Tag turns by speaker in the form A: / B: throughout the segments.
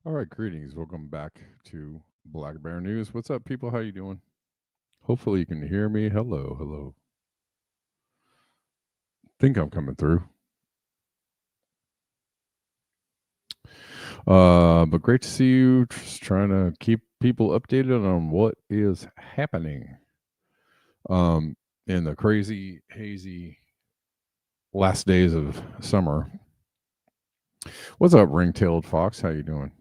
A: All right, greetings. Welcome back to Black Bear News. What's up, people? How you doing? Hopefully you can hear me. Hello, hello. Think I'm coming through. But great to see you. Just trying to keep people updated on what is happening. In the crazy, hazy last days of summer. What's up, ring-tailed fox? How you doing?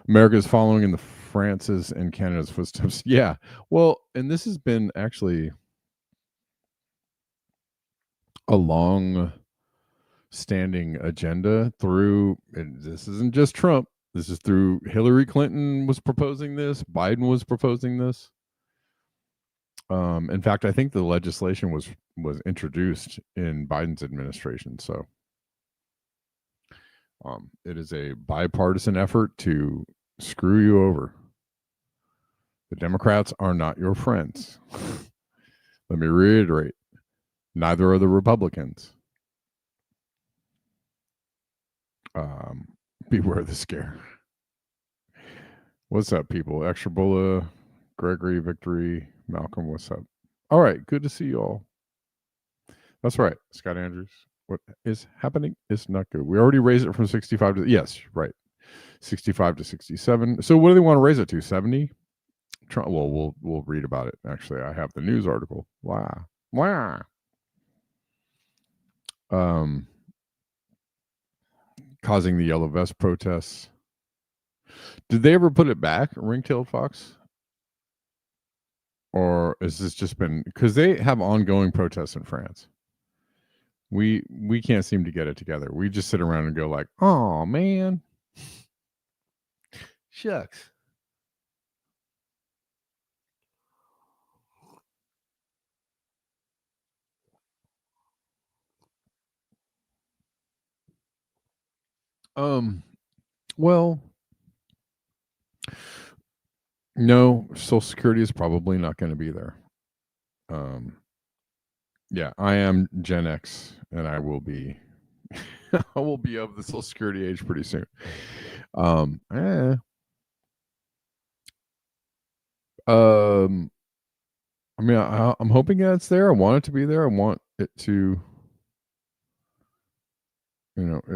A: America is following in the France's and Canada's footsteps. Yeah. Well, and this has been actually a long standing agenda through, and this isn't just Trump, this is through Hillary Clinton was proposing this, Biden was proposing this. In fact, I think the legislation was introduced in Biden's administration. So it is a bipartisan effort to screw you over. The Democrats are not your friends. Let me reiterate, neither are the Republicans. Beware the scare. What's up, people? Extra Bola, Gregory, Victory, Malcolm, what's up? All right, good to see you all. That's right, Scott Andrews. What is happening is not good. We already raised it from 65 to, yes, right, 65 to 67. So what do they want to raise it to? 70? Well, we'll read about it. Actually, I have the news article. Wow. Causing the yellow vest protests. Did they ever put it back, ring-tailed fox? Or is this just been because they have ongoing protests in France? We can't seem to get it together. We just sit around and go like, "Oh man, shucks." Well, no, Social Security is probably not going to be there. Yeah, I am Gen X, and I will be. I will be of the Social Security age pretty soon. I mean, I'm hoping that it's there. I want it to be there. I want it to,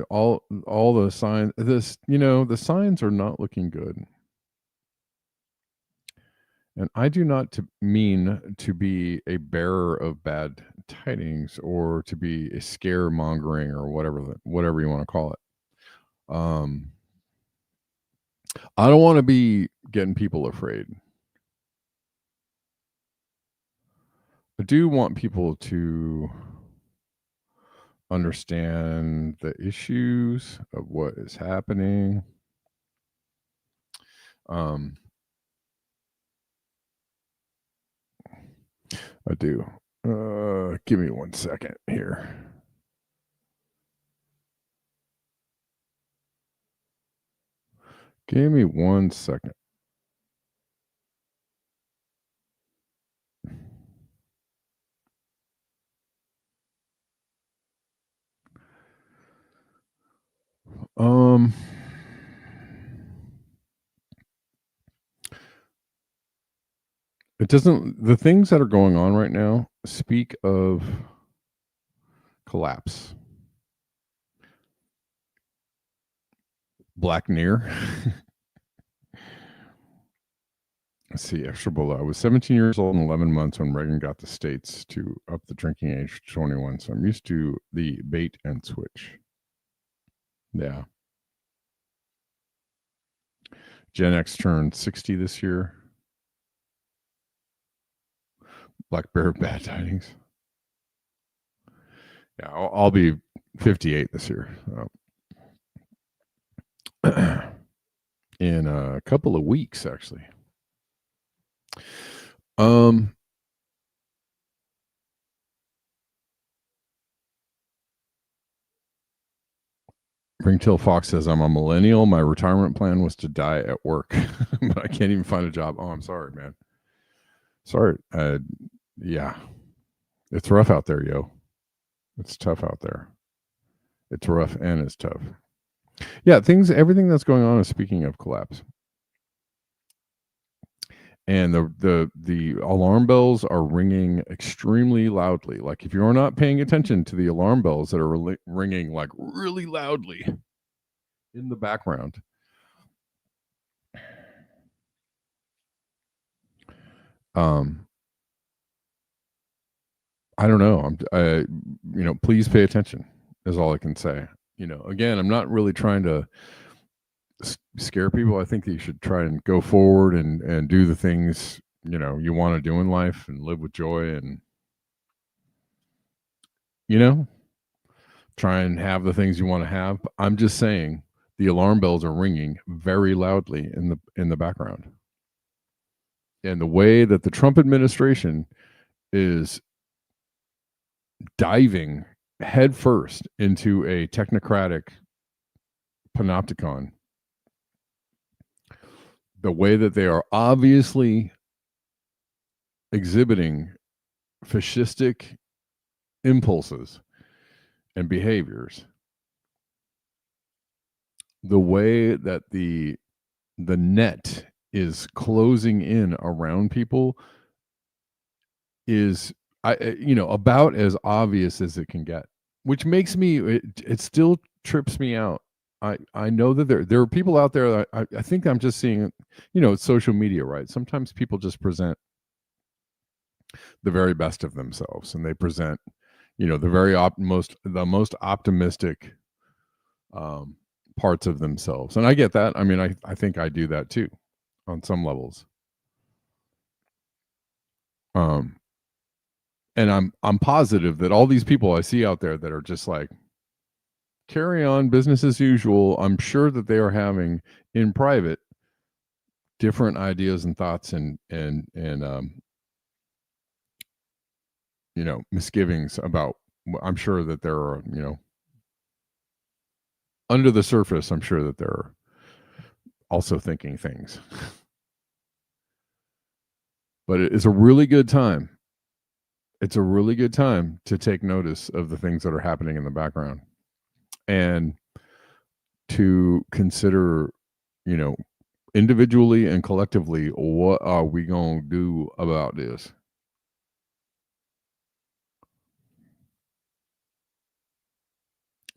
A: all the signs. The signs are not looking good. And I do not mean to be a bearer of bad tidings or to be a scaremongering or whatever you want to call it. I don't want to be getting people afraid. I do want people to understand the issues of what is happening. I do. Give me 1 second here. Give me 1 second. It doesn't, the things that are going on right now speak of collapse. Black Near. Let's see, extra bullet. I was 17 years old and 11 months when Reagan got the states to up the drinking age to 21. So I'm used to the bait and switch. Yeah. Gen X turned 60 this year. Black Bear bad tidings. Yeah, I'll be 58 this year. In a couple of weeks, actually. Ringtail Fox says, I'm a millennial. My retirement plan was to die at work, but I can't even find a job. Oh, I'm sorry, man. Sorry. Yeah. It's rough out there, yo. It's tough out there. It's rough and it's tough. Yeah, everything that's going on is speaking of collapse. And the alarm bells are ringing extremely loudly. Like if you're not paying attention to the alarm bells that are ringing like really loudly in the background, I don't know. Please pay attention is all I can say. Again, I'm not really trying to scare people. I think that you should try and go forward and do the things you want to do in life and live with joy and try and have the things you want to have. I'm just saying the alarm bells are ringing very loudly in the background, and the way that the Trump administration is diving headfirst into a technocratic panopticon, the way that they are obviously exhibiting fascistic impulses and behaviors, the way that the net is closing in around people is about as obvious as it can get, which makes me it still trips me out. I know that there are people out there that I think I'm just seeing, it's social media, right? Sometimes people just present the very best of themselves, and they present, the most optimistic parts of themselves. And I get that. I mean, I think I do that too on some levels. And I'm positive that all these people I see out there that are just like carry on business as usual, I'm sure that they are having in private different ideas and thoughts and misgivings about. I'm sure that there are, under the surface, I'm sure that they're also thinking things. But it is a really good time. It's a really good time to take notice of the things that are happening in the background and to consider, individually and collectively, what are we going to do about this?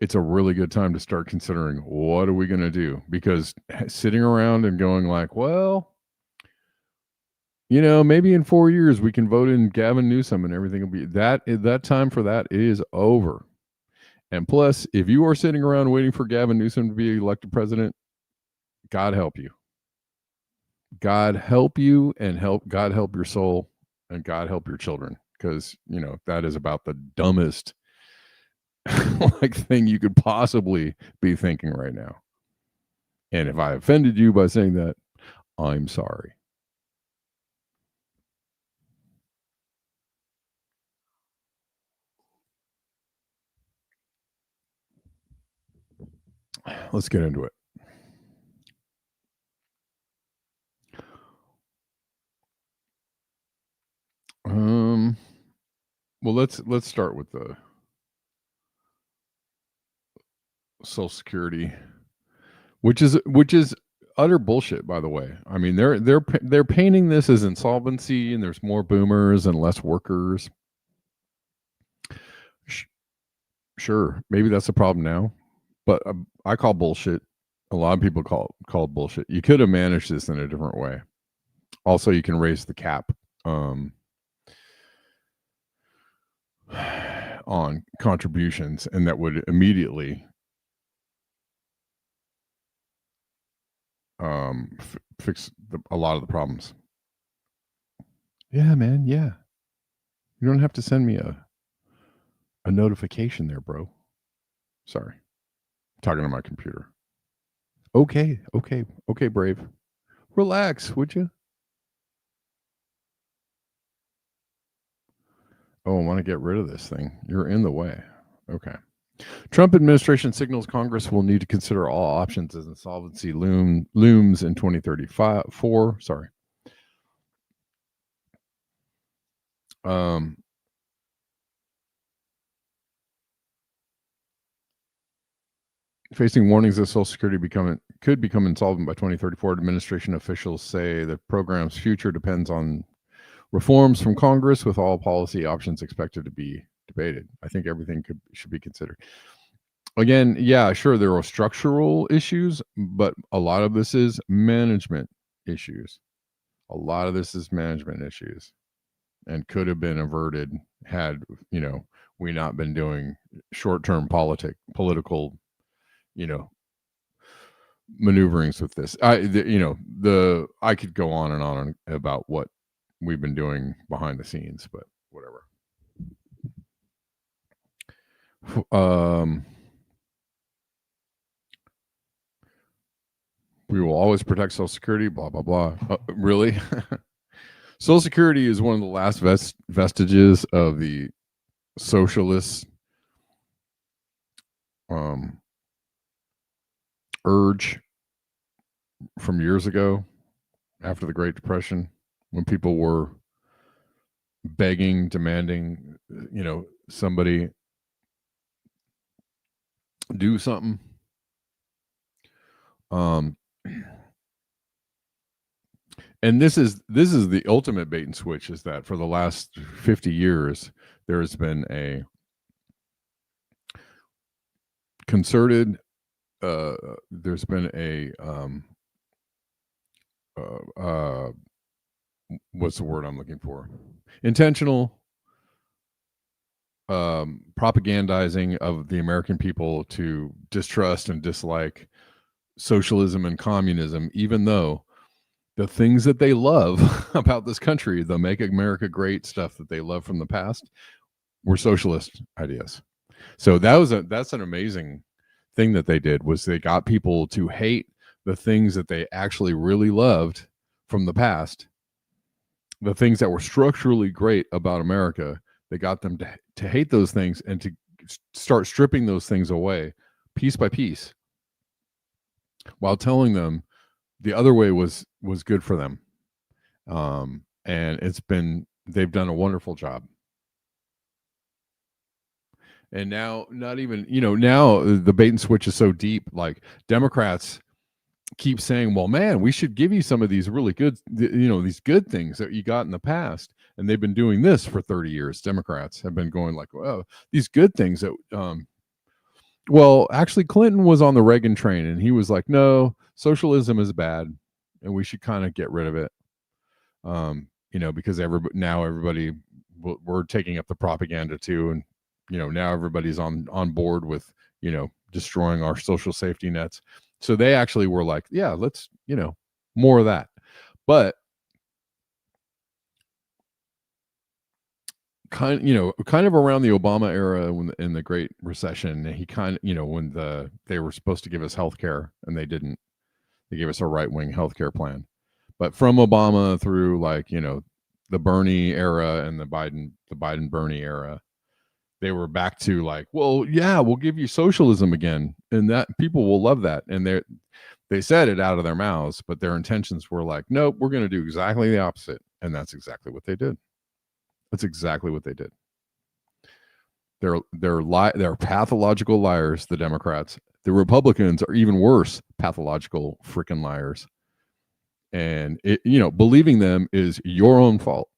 A: It's a really good time to start considering, what are we going to do? Because sitting around and going like, well, maybe in 4 years we can vote in Gavin Newsom and everything will be that time for that is over. And plus, if you are sitting around waiting for Gavin Newsom to be elected president, God help you. God help you, and God help your soul, and God help your children, because that is about the dumbest thing you could possibly be thinking right now. And if I offended you by saying that, I'm sorry. Let's get into it. Well, let's start with the Social Security, which is utter bullshit, by the way. I mean, they're painting this as insolvency, and there's more boomers and less workers. Sure, maybe that's the problem now, but I call bullshit. A lot of people call bullshit. You could have managed this in a different way. Also, you can raise the cap on contributions, and that would immediately fix a lot of the problems. Yeah, man. Yeah, you don't have to send me a notification there, bro. Sorry, I'm talking to my computer. Okay, Brave. Relax, would you? Oh, I want to get rid of this thing. You're in the way. Okay. Trump administration signals Congress will need to consider all options as insolvency looms in 2034. Sorry. Facing warnings that Social Security could become insolvent by 2034, administration officials say the program's future depends on reforms from Congress, with all policy options expected to be debated. I think everything should be considered. Again, yeah, sure, there are structural issues, but a lot of this is management issues. A lot of this is management issues, and could have been averted had we not been doing short-term political maneuverings with this. I could go on and on about what we've been doing behind the scenes, but whatever. We will always protect Social Security, blah, blah, blah. Really? Social Security is one of the last vestiges of the socialist urge from years ago, after the Great Depression, when people were begging, demanding, somebody do something. And this is the ultimate bait and switch, is that for the last 50 years, there has been a concerted, there's been a, what's the word I'm looking for? Intentional propagandizing of the American people to distrust and dislike socialism and communism, even though the things that they love about this country, the Make America Great stuff that they love from the past, were socialist ideas. So that's an amazing thing that they did, was they got people to hate the things that they actually really loved from the past, the things that were structurally great about America. They got them to hate those things and to start stripping those things away piece by piece, while telling them the other way was good for them. And they've done a wonderful job. And now, not even, now the bait and switch is so deep. Like, Democrats keep saying, well, man, we should give you some of these really good, these good things that you got in the past. And they've been doing this for 30 years. Democrats have been going like, well, these good things that, well, actually, Clinton was on the Reagan train, and he was like, no, socialism is bad, and we should kind of get rid of it. Because everybody, we're taking up the propaganda too. And, now everybody's on board with, destroying our social safety nets. So they actually were like, yeah, let's, more of that. But kind of around the Obama era, in the Great Recession, he when they were supposed to give us health care, and they didn't. They gave us a right-wing healthcare plan. But from Obama through, the Bernie era and the Biden Bernie era, they were back to like, well, yeah, we'll give you socialism again, and that people will love that. And they said it out of their mouths, but their intentions were like, nope, we're going to do exactly the opposite. And that's exactly what they did. That's exactly what they did. They're pathological liars, the Democrats. The Republicans are even worse, pathological freaking liars. And believing them is your own fault.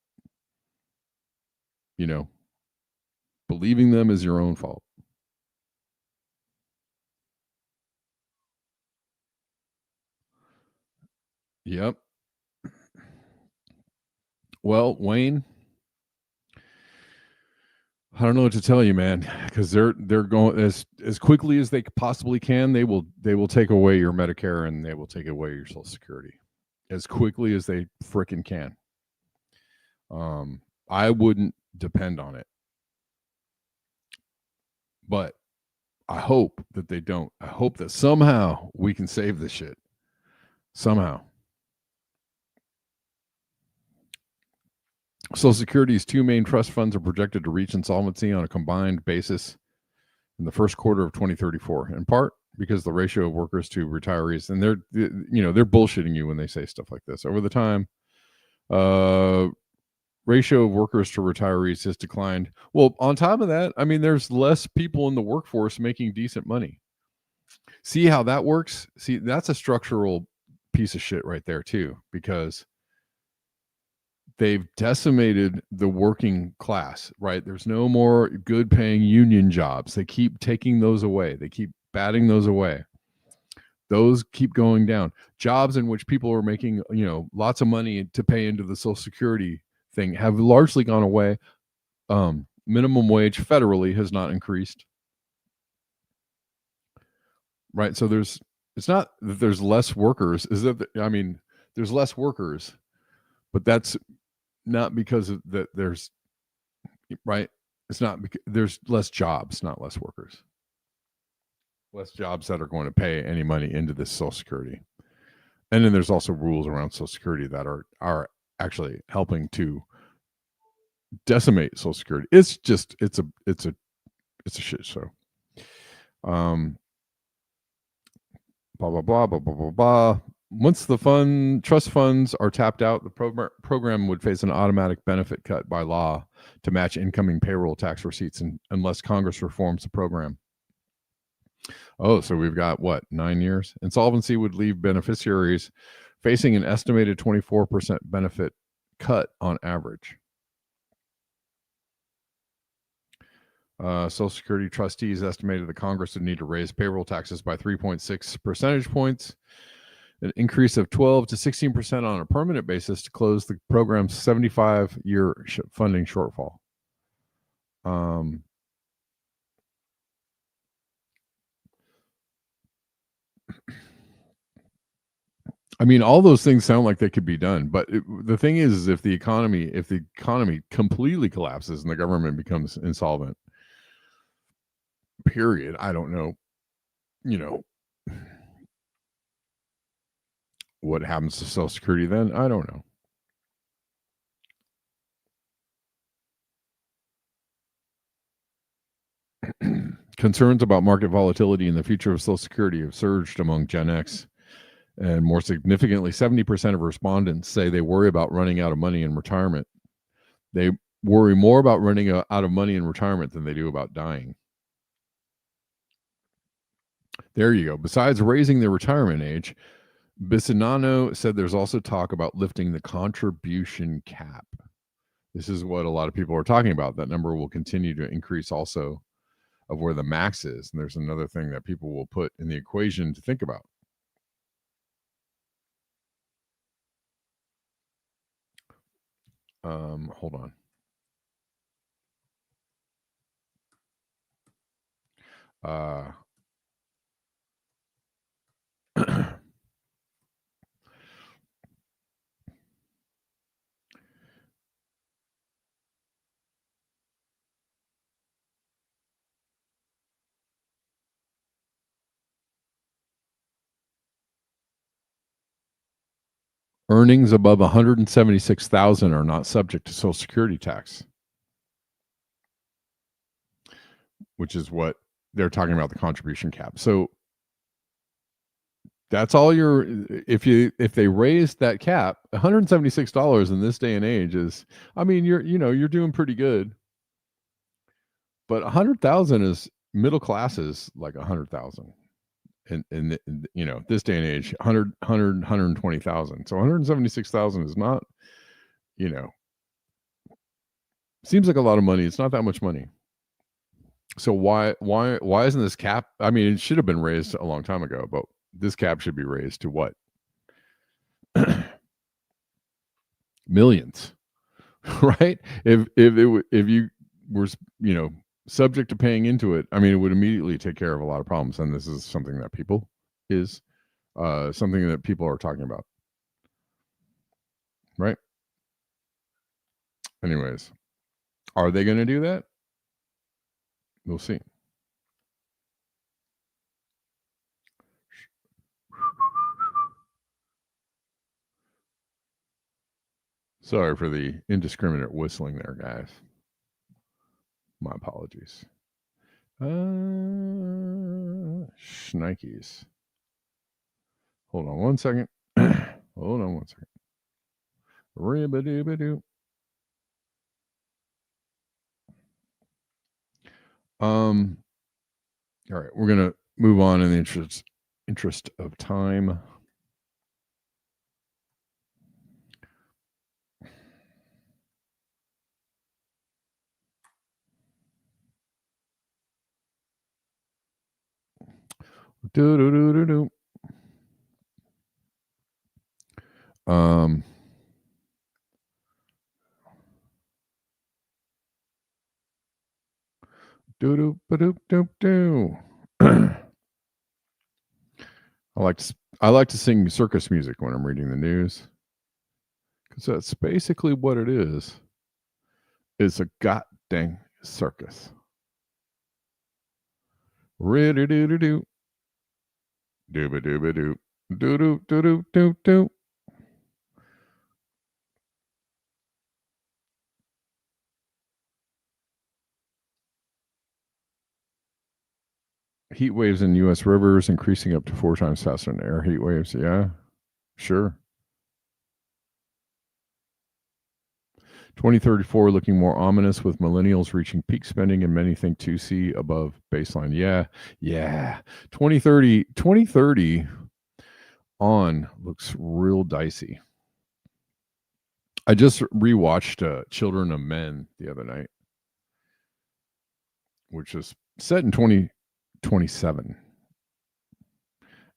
A: Believing them is your own fault. Yep. Well, Wayne, I don't know what to tell you, man, because they're going as quickly as they possibly can. They will take away your Medicare, and they will take away your Social Security as quickly as they frickin' can. I wouldn't depend on it, but I hope that they don't. I hope that somehow we can save this shit. Somehow. Social Security's two main trust funds are projected to reach insolvency on a combined basis in the first quarter of 2034, in part because the ratio of workers to retirees, and they're bullshitting you when they say stuff like this. Over the time, ratio of workers to retirees has declined. Well, on top of that, I mean, there's less people in the workforce making decent money. See how that works? See, that's a structural piece of shit right there too, because they've decimated the working class, right? There's no more good paying union jobs. They keep taking those away. They keep batting those away. Those keep going down. Jobs in which people are making, lots of money to pay into the Social Security thing have largely gone away. Minimum wage federally has not increased. Right. So it's not that there's less workers. There's less workers, but that's not because of that there's right. It's not because there's less jobs, not less workers. Less jobs that are going to pay any money into this Social Security. And then there's also rules around Social Security that are actually helping to decimate Social Security. It's a shit show. Blah blah blah blah blah blah blah. Once the trust funds are tapped out, the program would face an automatic benefit cut by law to match incoming payroll tax receipts, unless Congress reforms the program. Oh, so we've got 9 years? Insolvency would leave beneficiaries facing an estimated 24% benefit cut on average. Social Security trustees estimated that Congress would need to raise payroll taxes by 3.6 percentage points, an increase of 12 to 16% on a permanent basis to close the program's 75-year funding shortfall. All those things sound like they could be done, but the thing is if the economy completely collapses and the government becomes insolvent, period, I don't know, what happens to Social Security then? I don't know. Concerns about market volatility and the future of Social Security have surged among Gen X. And more significantly, 70% of respondents say they worry about running out of money in retirement. They worry more about running out of money in retirement than they do about dying. There you go. Besides raising the retirement age, Bisinano said there's also talk about lifting the contribution cap. This is what a lot of people are talking about. That number will continue to increase also of where the max is. And there's another thing that people will put in the equation to think about. Hold on. Earnings above 176,000 are not subject to Social Security tax, which is what they're talking about, the contribution cap. So that's all if they raise that cap, $176 in this day and age is, you're doing pretty good. But 100,000 is middle class is like 100,000. In this day and age, 120,000. So 176,000 is not, seems like a lot of money. It's not that much money. So why isn't this cap? It should have been raised a long time ago, but this cap should be raised to what? Millions, right? If you were, subject to paying into it, it would immediately take care of a lot of problems. And this is something that people are talking about, right? Anyways, are they going to do that? We'll see. Sorry for the indiscriminate whistling there, guys. My apologies. Shnikes. Hold on one second. Hold on one second. Ribbidoo. All right, we're gonna move on in the interest of time. Do do do do do. Do do do do do. I like to sing circus music when I'm reading the news, because that's basically what it is. It's a god dang circus. Riddy doo doo doo. Dooba dooba doo. Doo doo doo doo doo doo. Heat waves in U.S. rivers increasing up to 4 times faster than air heat waves. Yeah, sure. 2034 looking more ominous, with millennials reaching peak spending and many think 2C above baseline. Yeah. 2030 on looks real dicey. I just rewatched Children of Men the other night, which is set in 2027.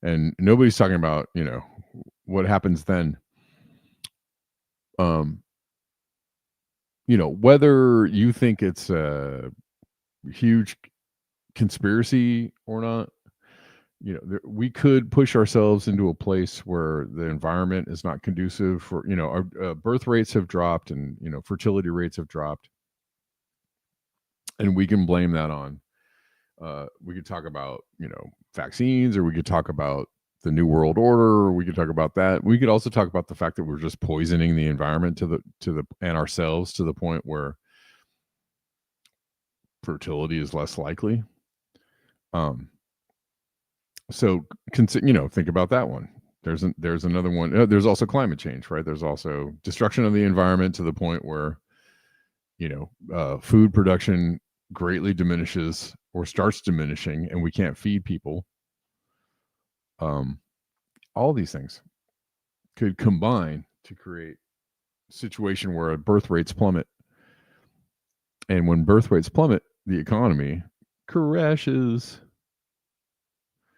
A: And nobody's talking about, what happens then. Whether you think it's a huge conspiracy or not, we could push ourselves into a place where the environment is not conducive for, our birth rates have dropped, and, fertility rates have dropped. And we can blame that on, we could talk about, vaccines, or we could talk about the New World Order, or we could talk about that. We could also talk about the fact that we're just poisoning the environment and ourselves to the point where fertility is less likely. So think about that one. There's another one. There's also climate change, right? There's also destruction of the environment to the point where, food production greatly diminishes or starts diminishing, and we can't feed people. All these things could combine to create a situation where birth rates plummet. And when birth rates plummet, the economy crashes.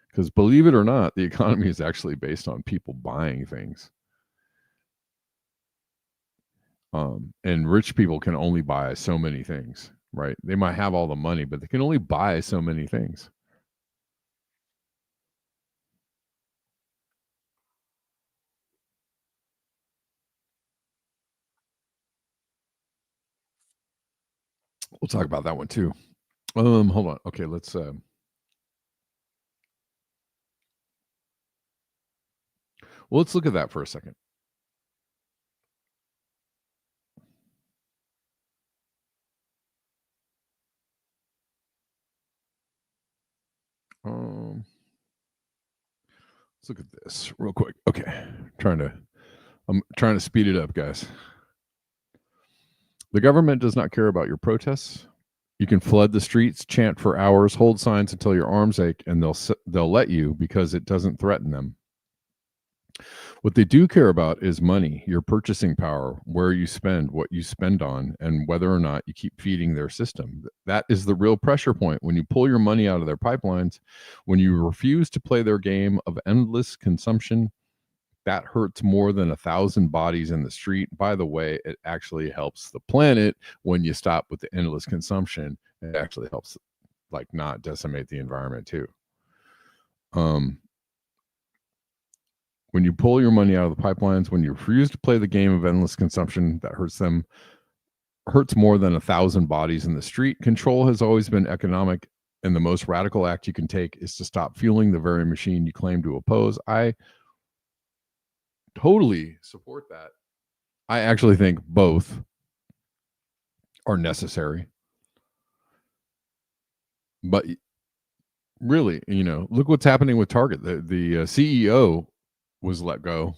A: Because believe it or not, the economy is actually based on people buying things. And rich people can only buy so many things, right? They might have all the money, but they can only buy so many things. We'll talk about that one too. Hold on. Okay, let's look at that for a second. Let's look at this real quick. Okay, I'm trying to speed it up, guys. The government does not care about your protests. You can flood the streets, chant for hours, hold signs until your arms ache, and they'll let you because it doesn't threaten them. What they do care about is money, your purchasing power, where you spend, what you spend on, and whether or not you keep feeding their system. That is the real pressure point. When you pull your money out of their pipelines, when you refuse to play their game of endless consumption, that hurts more than 1,000 bodies in the street. By the way, it actually helps the planet when you stop with the endless consumption. It actually helps, not decimate the environment too. When you pull your money out of the pipelines, when you refuse to play the game of endless consumption, that hurts more than 1,000 bodies in the street. Control has always been economic, and the most radical act you can take is to stop fueling the very machine you claim to oppose. I totally support that. I actually think both are necessary. But really, look what's happening with Target. The CEO was let go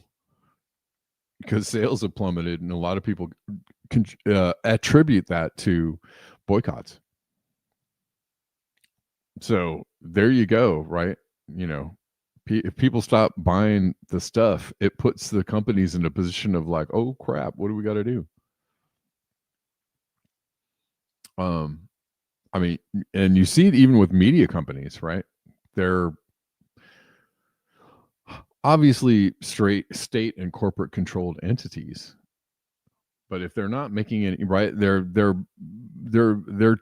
A: because sales have plummeted, and a lot of people attribute that to boycotts. So there you go, right? You know, if people stop buying the stuff, it puts the companies in a position of like, oh crap, what do we got to do? I mean, and you see it even with media companies, right? They're obviously straight state and corporate controlled entities, but if they're not making any right, they're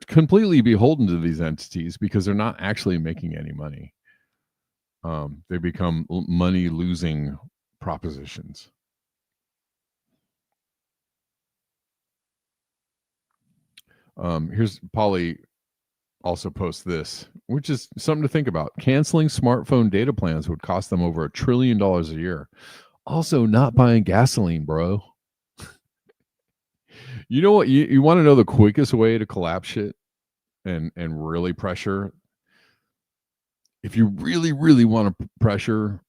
A: completely beholden to these entities because they're not actually making any money. They become money losing propositions. Here's Polly also posts this, which is something to think about. Canceling smartphone data plans would cost them over $1 trillion a year. Also, not buying gasoline, bro. You know what? You want to know the quickest way to collapse shit and really pressure? If you really, really want to pressure,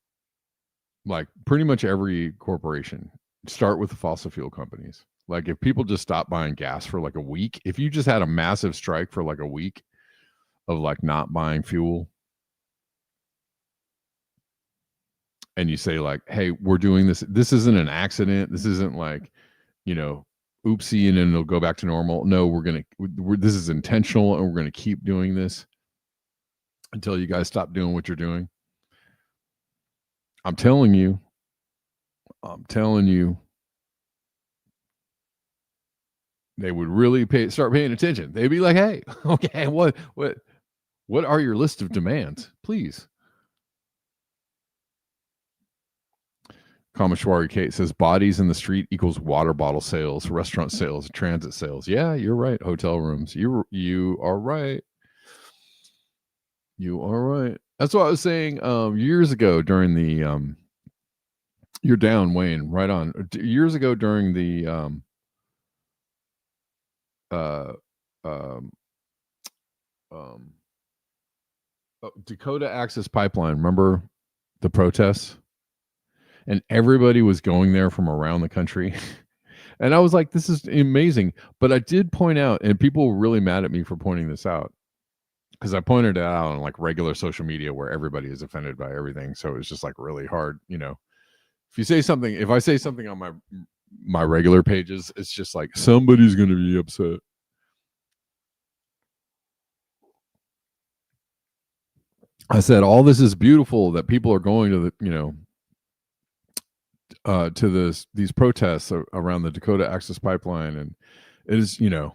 A: like pretty much every corporation, start with the fossil fuel companies. Like if people just stop buying gas for like a week, if you just had a massive strike for like a week of like not buying fuel, and you say like, hey, we're doing this, this isn't an accident, this isn't like, you know, oopsie and then it'll go back to normal. No, this is intentional and we're gonna keep doing this until you guys stop doing what you're doing. I'm telling you, they would really start paying attention. They'd be like, hey, okay, what are your list of demands, please? Kameshwari Kate says bodies in the street equals water bottle sales, restaurant sales, transit sales. Yeah, you're right. Hotel rooms. You are right. You are right. That's what I was saying years ago during the you're down, Wayne. Right on. Years ago during the uh um Dakota Access Pipeline. Remember the protests? And everybody was going there from around the country. And I was like, this is amazing. But I did point out, and people were really mad at me for pointing this out, because I pointed it out on like regular social media where everybody is offended by everything. So it's just like really hard, you know. If I say something on my regular pages, it's just like somebody's going to be upset. I said all this is beautiful that people are going to the, you know, to these protests around the Dakota Access Pipeline, and it is, you know,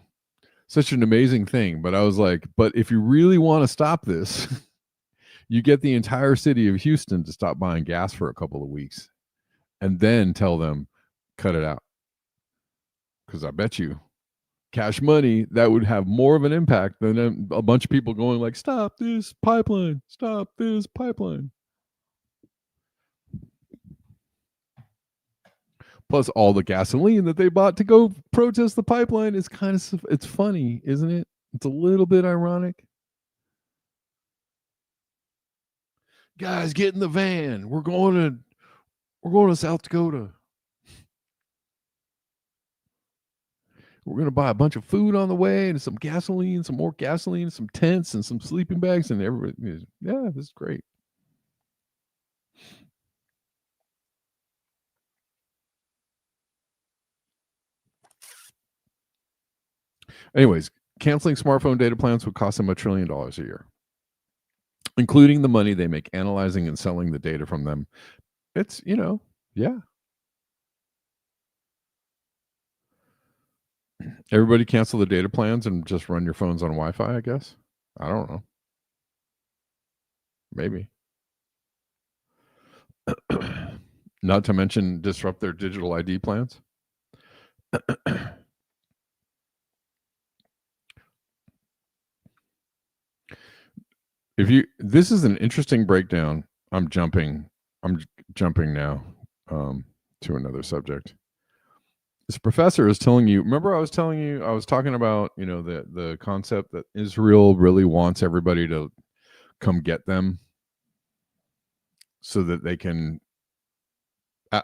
A: such an amazing thing. But I was like, but if you really want to stop this, you get the entire city of Houston to stop buying gas for a couple of weeks, and then tell them cut it out. Because I bet you, cash money, that would have more of an impact than a bunch of people going like, stop this pipeline, stop this pipeline. Plus all the gasoline that they bought to go protest the pipeline is kind of, it's funny, isn't it? It's a little bit ironic. Guys, get in the van. We're going to South Dakota. We're going to buy a bunch of food on the way and some gasoline, some more gasoline, some tents and some sleeping bags, and everybody. Yeah, this is great. Anyways, canceling smartphone data plans would cost them $1 trillion a year, including the money they make analyzing and selling the data from them. It's, you know, yeah. Everybody cancel the data plans and just run your phones on Wi-Fi, I guess. I don't know. Maybe. Not to mention disrupt their digital ID plans. This is an interesting breakdown. I'm jumping now to another subject. This professor is telling you, remember I was talking about, you know, the concept that Israel really wants everybody to come get them so that they can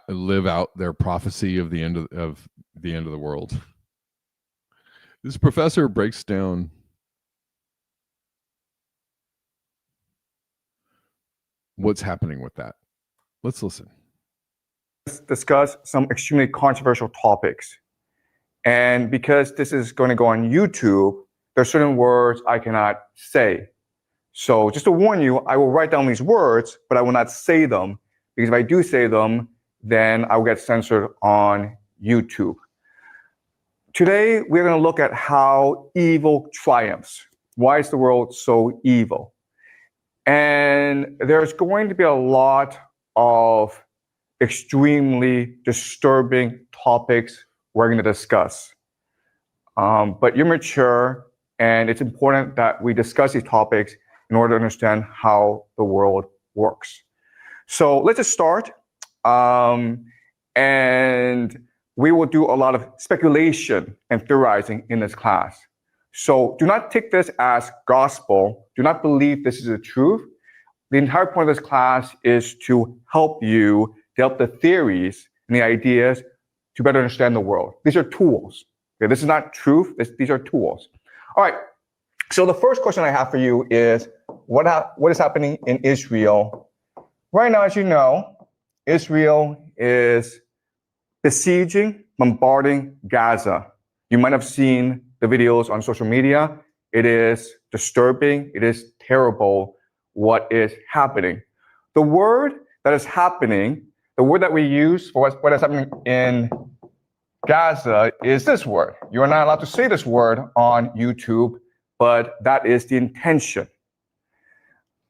A: live out their prophecy of the end of the world. This professor breaks down what's happening with that. Let's listen.
B: Let's discuss some extremely controversial topics. And because this is going to go on YouTube, there are certain words I cannot say. So just to warn you, I will write down these words, but I will not say them, because if I do say them, then I will get censored on YouTube. Today, we're going to look at how evil triumphs. Why is the world so evil? And there's going to be a lot of extremely disturbing topics we're going to discuss. But you're mature, and it's important that we discuss these topics in order to understand how the world works. So let's just start. And we will do a lot of speculation and theorizing in this class. So do not take this as gospel. Do not believe this is the truth. The entire point of this class is to help you develop the theories and the ideas to better understand the world. These are tools. Okay, this is not truth. These are tools. All right. So the first question I have for you is, what is happening in Israel? Right now, as you know, Israel is besieging, bombarding Gaza. You might have seen the videos on social media. It is disturbing. It is terrible what is happening. The word that is happening, the word that we use for what is happening in Gaza is this word. You are not allowed to say this word on YouTube, but that is the intention.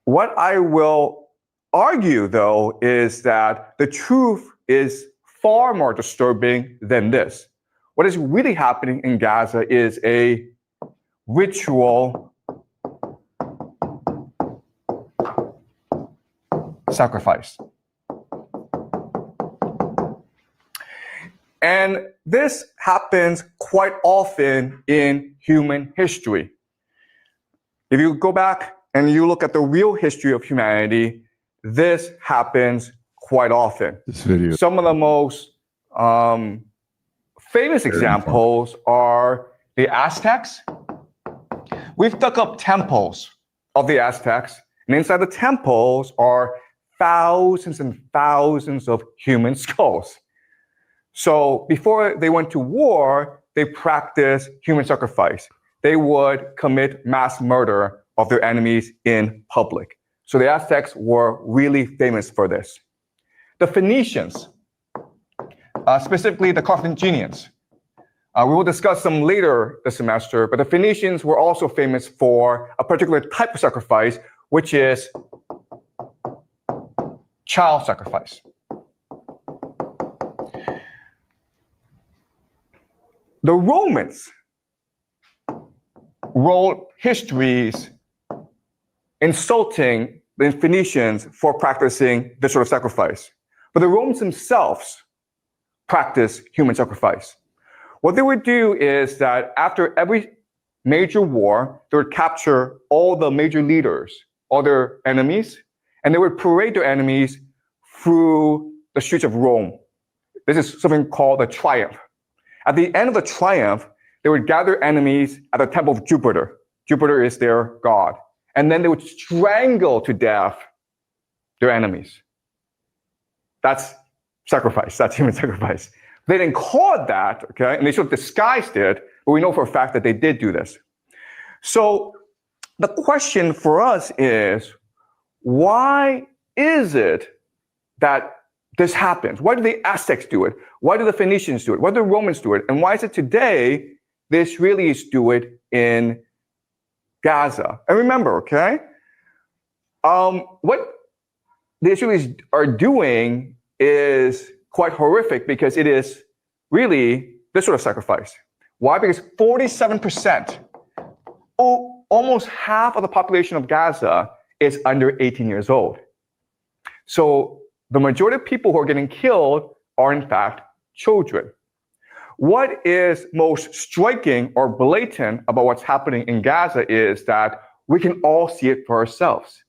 B: What I will argue, though, is that the truth is far more disturbing than this. What is really happening in Gaza is a ritual sacrifice. And this happens quite often in human history. If you go back and you look at the real history of humanity, this happens quite often.
A: This video.
B: Some of the most famous examples are the Aztecs. We've dug up temples of the Aztecs, and inside the temples are thousands and thousands of human skulls. So before they went to war, they practiced human sacrifice. They would commit mass murder of their enemies in public. So the Aztecs were really famous for this. The Phoenicians, specifically the Carthaginians, we will discuss them later this semester, but the Phoenicians were also famous for a particular type of sacrifice, which is child sacrifice. The Romans wrote histories insulting the Phoenicians for practicing this sort of sacrifice. But the Romans themselves practiced human sacrifice. What they would do is that after every major war, they would capture all the major leaders, all their enemies, and they would parade their enemies through the streets of Rome. This is something called a triumph. At the end of the triumph, they would gather enemies at the temple of Jupiter. Jupiter is their god. And then they would strangle to death their enemies. That's sacrifice. That's human sacrifice. They didn't call it that, okay? And they sort of disguised it, but we know for a fact that they did do this. So the question for us is, why is it that this happens? Why do the Aztecs do it? Why do the Phoenicians do it? Why do the Romans do it? And why is it today the Israelis do it in Gaza? And remember, okay, what the Israelis are doing is quite horrific because it is really this sort of sacrifice. Why? Because 47%, almost half of the population of Gaza is under 18 years old. So the majority of people who are getting killed are in fact children. What is most striking or blatant about what's happening in Gaza is that we can all see it for ourselves.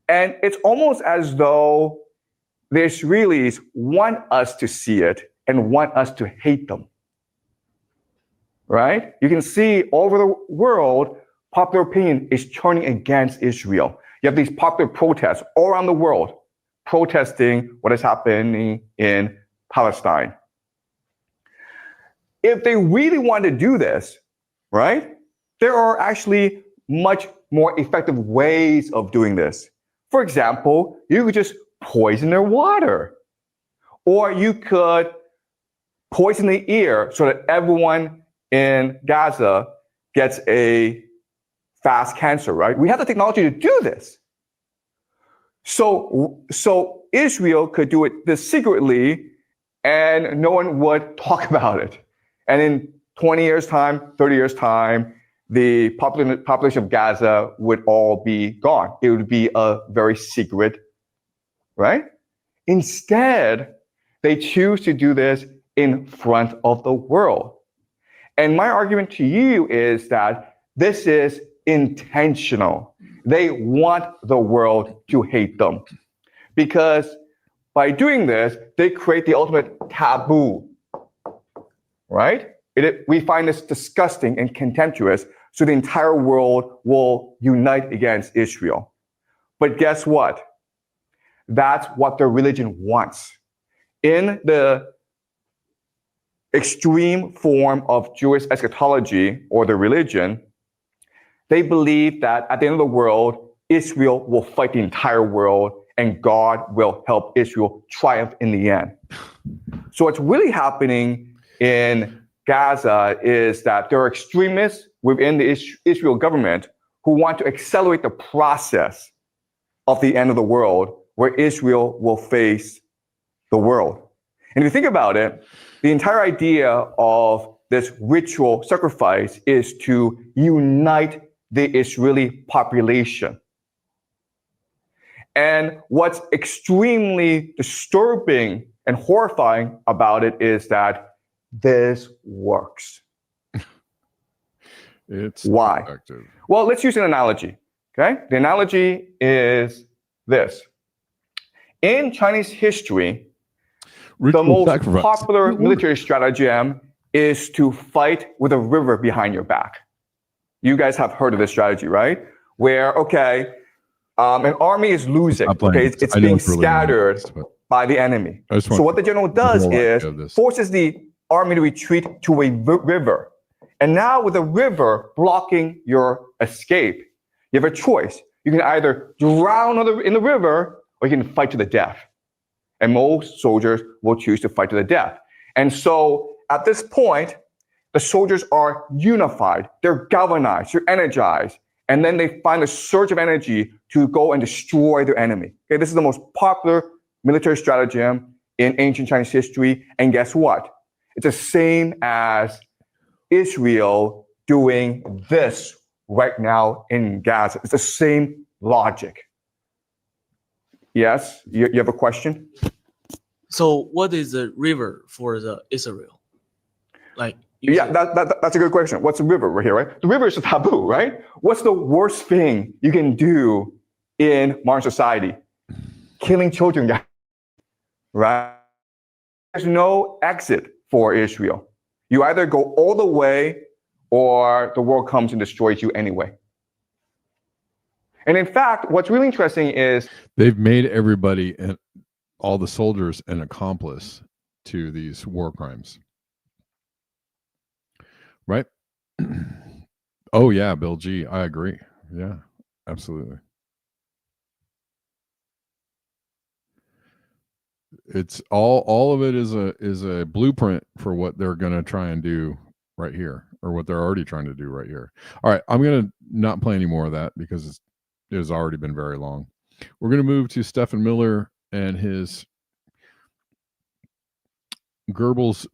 B: And it's almost as though the Israelis want us to see it and want us to hate them. Right? You can see all over the world, popular opinion is turning against Israel. You have these popular protests all around the world protesting what is happening in Palestine. If they really want to do this, right, there are actually much more effective ways of doing this. For example, you could just poison their water, or you could poison the air so that everyone in Gaza gets a fast cancer, right? We have the technology to do this. So Israel could do it this secretly and no one would talk about it. And in 20 years' time, 30 years' time, the population of Gaza would all be gone. It would be a very secret, right? Instead, they choose to do this in front of the world. And my argument to you is that this is intentional. They want the world to hate them. Because by doing this, they create the ultimate taboo, right? We find this disgusting and contemptuous, so the entire world will unite against Israel. But guess what? That's what their religion wants. In the extreme form of Jewish eschatology or their religion, they believe that at the end of the world, Israel will fight the entire world and God will help Israel triumph in the end. So what's really happening in Gaza is that there are extremists within the Israel government who want to accelerate the process of the end of the world where Israel will face the world. And if you think about it, the entire idea of this ritual sacrifice is to unite the Israeli population. And what's extremely disturbing and horrifying about it is that this works.
A: It's
B: why?
A: effective.
B: Well, let's use an analogy. Okay, the analogy is this: in Chinese history, the most popular military stratagem is to fight with a river behind your back. You guys have heard of this strategy, right? Where an army is losing. Okay, it's being scattered by the enemy. So what the general does is forces the army to retreat to a river. And now with the river blocking your escape, you have a choice. You can either drown in the river or you can fight to the death. And most soldiers will choose to fight to the death. And so at this point, the soldiers are unified, they're galvanized, they're energized, and then they find a surge of energy to go and destroy their enemy. Okay, this is the most popular military stratagem in ancient Chinese history. And guess what? It's the same as Israel doing this right now in Gaza. It's the same logic. Yes, you have a question?
C: So what is the river for the Israel?
B: That's a good question. What's the river right here, right? The river is a taboo, right? What's the worst thing you can do in modern society? Killing children, right? There's no exit for Israel. You either go all the way or the world comes and destroys you anyway. And in fact, what's really interesting is
A: they've made everybody and all the soldiers an accomplice to these war crimes. Right? Oh yeah, Bill G. I agree. Yeah, absolutely. It's all of it is a blueprint for what they're going to try and do right here, or what they're already trying to do right here. All right, I'm going to not play any more of that because it has already been very long. We're going to move to Stephen Miller and his Goebbels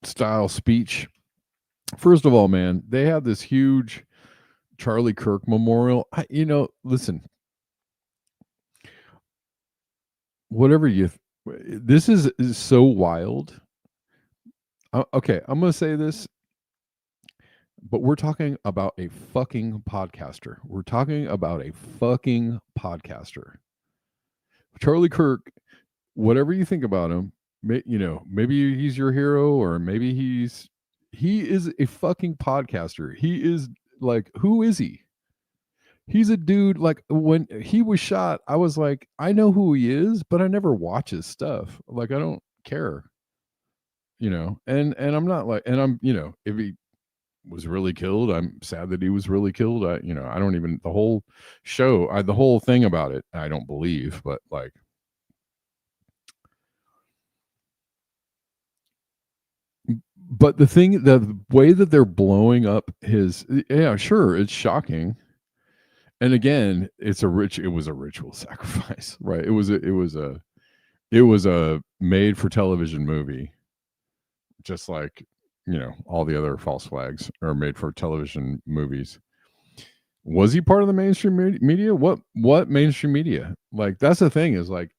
A: style speech. First of all, man, they have this huge Charlie Kirk memorial. Listen, whatever this is so wild. Okay, I'm going to say this, but we're talking about a fucking podcaster. We're talking about a fucking podcaster. Charlie Kirk, whatever you think about him, maybe he's your hero, or maybe he is a fucking podcaster. He is like, who is he? He's a dude, like, when he was shot, I was like, I know who he is, but I never watch his stuff. Like, I don't care, and I'm not like, and I'm, if he was really killed, I'm sad that he was really killed. I don't even, the whole show, the whole thing about it, I don't believe, but like, but the way that they're blowing up his, yeah, sure, it's shocking. And again, it was a ritual sacrifice, right? It was a made for television movie, just like, all the other false flags are made for television movies. Was he part of the mainstream media? What mainstream media? Like, that's the thing, is like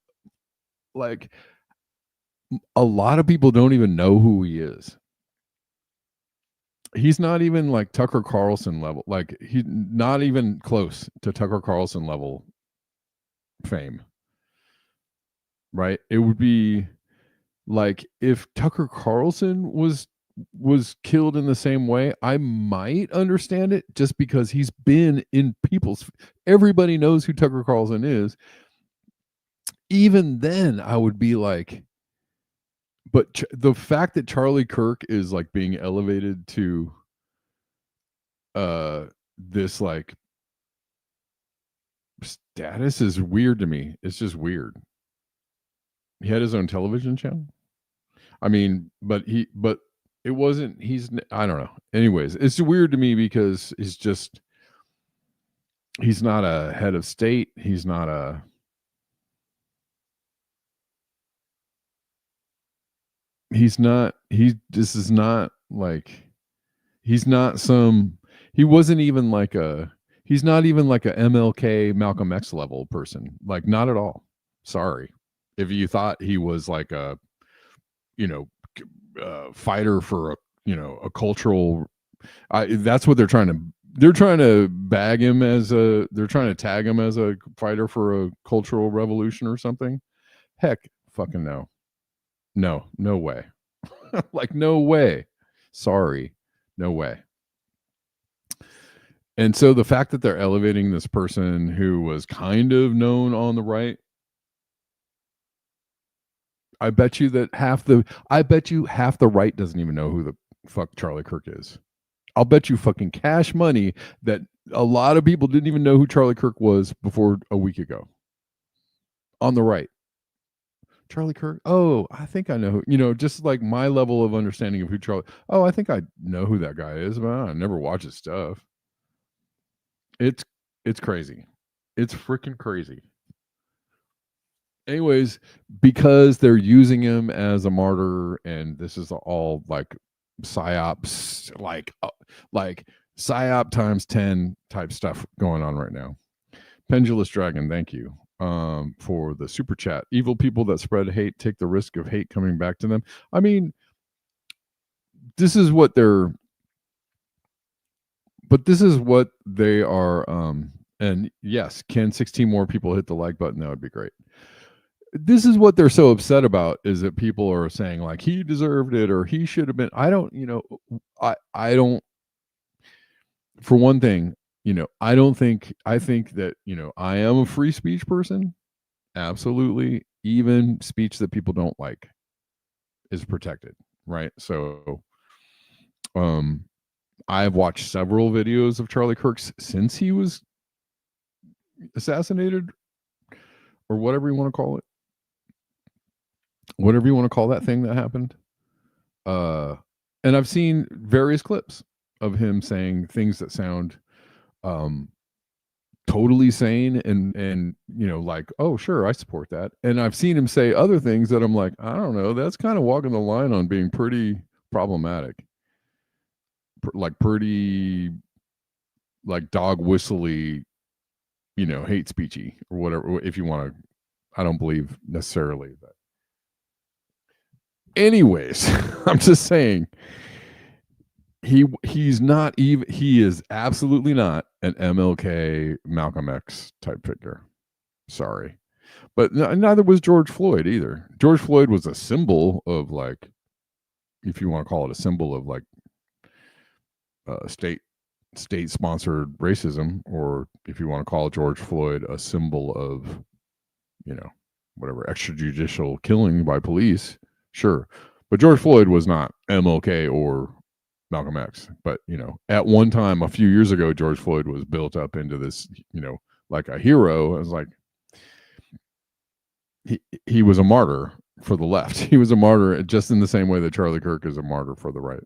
A: a lot of people don't even know who he is. He's not even like Tucker Carlson level. Like, he's not even close to Tucker Carlson level fame. Right? It would be like if Tucker Carlson was killed in the same way, I might understand it, just because he's been in people's, everybody knows who Tucker Carlson is. Even then, I would be like, but the fact that Charlie Kirk is like being elevated to this like status is weird to me. It's just weird. He had his own television channel. I mean, but it wasn't, I don't know. Anyways, it's weird to me because he's not a head of state. He's not this is not like, he wasn't even like he's not even like a MLK Malcolm X level person. Like, not at all. Sorry. If you thought he was like a, fighter for a cultural, that's what they're trying to bag him as they're trying to tag him as a fighter for a cultural revolution or something. Heck, fucking no way. Like, no way. Sorry, no way. And so the fact that they're elevating this person who was kind of known on the right, I bet you half the right doesn't even know who the fuck Charlie Kirk is. I'll bet you fucking cash money that a lot of people didn't even know who Charlie Kirk was before a week ago. On the right. Charlie Kirk. Oh, I think I know who, just like my level of understanding of who Charlie. Oh, I think I know who that guy is, but I never watch his stuff. It's crazy. It's freaking crazy. Anyways, because they're using him as a martyr, and this is all like psyops, like psyop times 10 type stuff going on right now. Pendulous Dragon, thank you for the super chat. Evil people that spread hate take the risk of hate coming back to them. I mean, this is what they are. And yes, can 16 more people hit the like button? That would be great. This is what they're so upset about, is that people are saying like he deserved it or he should have been. I don't, I don't, for one thing, I think that, I am a free speech person. Absolutely. Even speech that people don't like is protected. Right. So, I've watched several videos of Charlie Kirk's since he was assassinated, or whatever you want to call it. Whatever you want to call that thing that happened. And I've seen various clips of him saying things that sound totally sane and like, oh sure, I support that. And I've seen him say other things that I'm like, I don't know, that's kind of walking the line on being pretty problematic. Like pretty like dog whistly, hate speechy or whatever, if you want to. I don't believe necessarily that. Anyways, I'm just saying he's not even, he is absolutely not an MLK Malcolm X type figure. Sorry. But neither was George Floyd either. George Floyd was a symbol of, like, if you want to call it a symbol of like state state-sponsored racism, or if you want to call George Floyd a symbol of, whatever, extrajudicial killing by police, sure. But George Floyd was not MLK or Malcolm X. But, at one time, a few years ago, George Floyd was built up into this, like a hero. It was like, he was a martyr for the left. He was a martyr just in the same way that Charlie Kirk is a martyr for the right.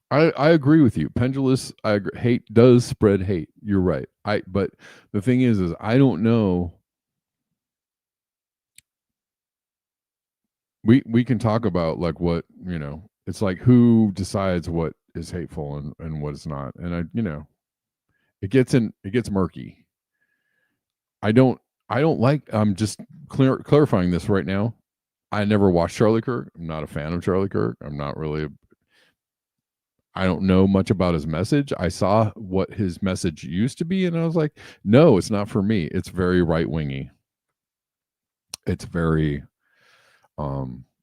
A: I agree with you. Pendulous, I agree. Hate does spread hate. You're right. But the thing is I don't know. We can talk about like what, it's like who decides what is hateful and what is not. And it gets murky. I don't like, I'm just clarifying this right now. I never watched Charlie Kirk. I'm not a fan of Charlie Kirk. I don't know much about his message. I saw what his message used to be, and I was like, no, it's not for me. It's very right-wingy. It's very, whatever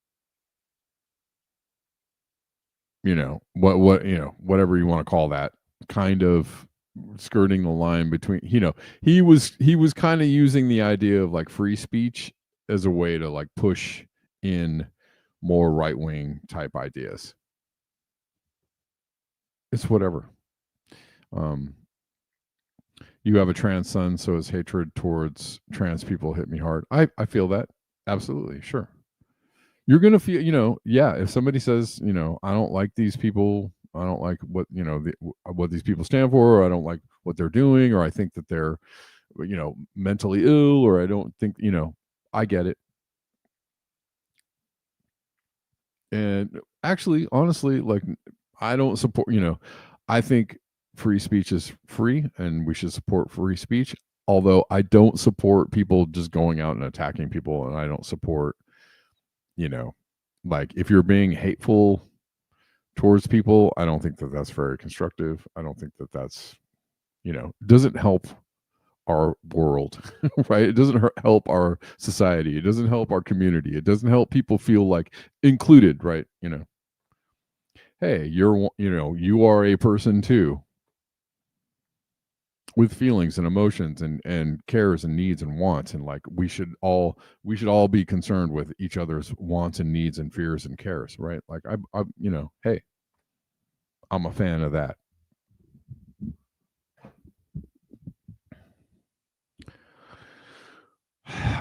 A: you want to call that, kind of skirting the line between, he was kind of using the idea of like free speech as a way to like push in more right-wing type ideas. It's whatever. You have a trans son, so his hatred towards trans people hit me hard. I feel that. Absolutely. Sure. You're going to feel, if somebody says, I don't like these people, I don't like what, what these people stand for, or I don't like what they're doing, or I think that they're, mentally ill, or I don't think, I get it. And actually, honestly, like, I don't support, I think free speech is free and we should support free speech. Although I don't support people just going out and attacking people. And I don't support, like if you're being hateful towards people, I don't think that that's very constructive. I don't think that that's, doesn't help our world, right? It doesn't help our society. It doesn't help our community. It doesn't help people feel like included, right? Hey, you are a person too, with feelings and emotions and cares and needs and wants, and like we should all be concerned with each other's wants and needs and fears and cares, right? Like I hey, I'm a fan of that.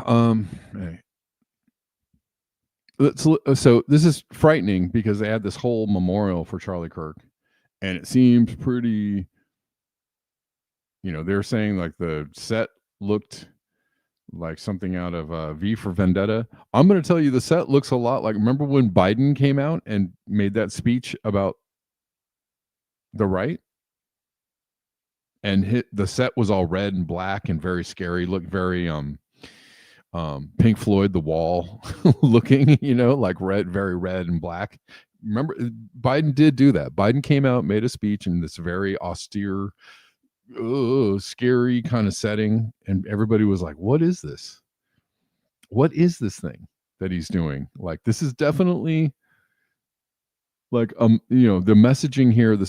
A: Hey. So this is frightening because they had this whole memorial for Charlie Kirk, and it seems pretty, they're saying like the set looked like something out of V for Vendetta. I'm going to tell you, the set looks a lot like, remember when Biden came out and made that speech about the right? And the set was all red and black and very scary, looked very Pink Floyd, The Wall looking, like red, very red and black. Remember, Biden did do that. Biden came out, made a speech in this very austere, scary kind of setting, and everybody was like, what is this? What is this thing that he's doing? Like, this is definitely like, the messaging here, the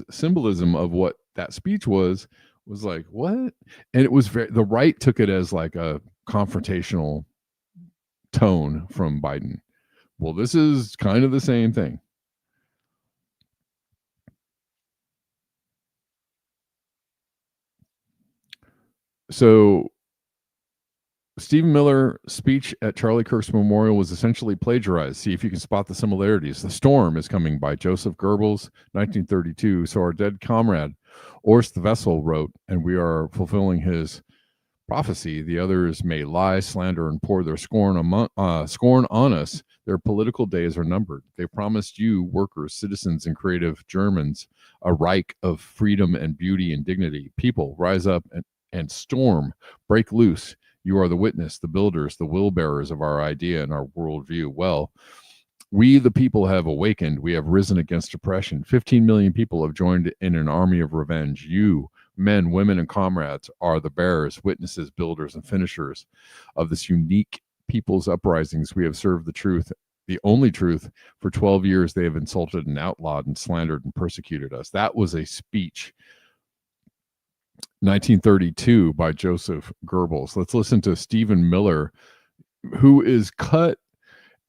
A: symbolism of what that speech was like, what? And it was the right took it as like a confrontational tone from Biden. Well, this is kind of the same thing. So Stephen Miller's speech at Charlie Kirk's memorial was essentially plagiarized. See if you can spot the similarities. The Storm is Coming by Joseph Goebbels, 1932. So our dead comrade, Orst the Vessel, wrote, and we are fulfilling his prophecy. The others may lie, slander, and pour their scorn on us. Their political days are numbered. They promised you, workers, citizens, and creative Germans, a Reich of freedom and beauty and dignity. People, rise up and storm, break loose. You are the witness, the builders, the will bearers of our idea and our worldview. Well, we, the people, have awakened. We have risen against oppression. 15 million people have joined in an army of revenge. You, men, women, and comrades, are the bearers, witnesses, builders, and finishers of this unique people's uprisings. We have served the truth the only truth. For 12 years, they have insulted and outlawed and slandered and persecuted us. That was a speech, 1932, by Joseph Goebbels. Let's listen to Stephen Miller, who is cut.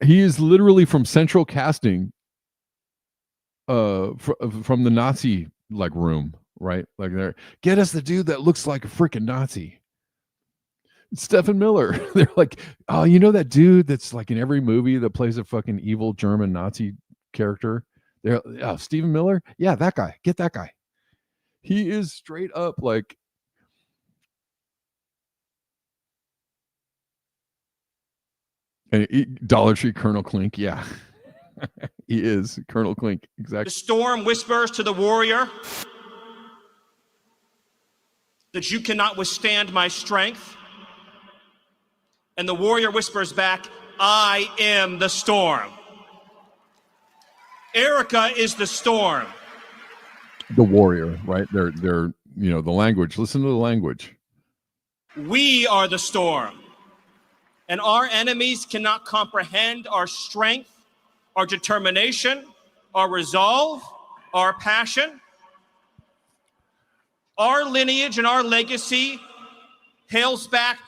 A: He is literally from central casting, from the Nazi like room, right? Like, there, get us the dude that looks like a freaking Nazi. Stephen Miller. They're like, oh, you know that dude that's like in every movie that plays a fucking evil German Nazi character? They're, oh, Stephen Miller? Yeah, that guy. Get that guy. He is straight up like, Dollar Tree Colonel Klink. Yeah. He is Colonel Klink. Exactly.
D: The storm whispers to the warrior that you cannot withstand my strength. And the warrior whispers back, I am the storm. Erica is the storm.
A: The warrior, right? They're you know, the language. Listen to the language.
D: We are the storm. And our enemies cannot comprehend our strength, our determination, our resolve, our passion. Our lineage and our legacy hails back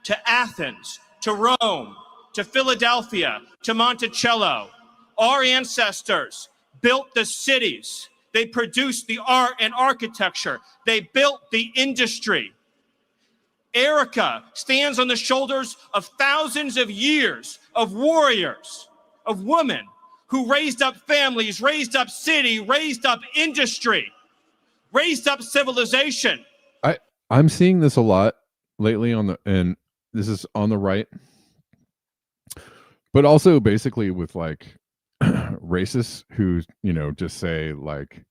D: to Athens, to Rome, to Philadelphia, to Monticello. Our ancestors built the cities. They produced the art and architecture. They built the industry. Erica stands on the shoulders of thousands of years of warriors, of women who raised up families, raised up city, raised up industry, raised up civilization.
A: I'm seeing this a lot lately and this is on the right, but also basically with like racists who, you know, just say like,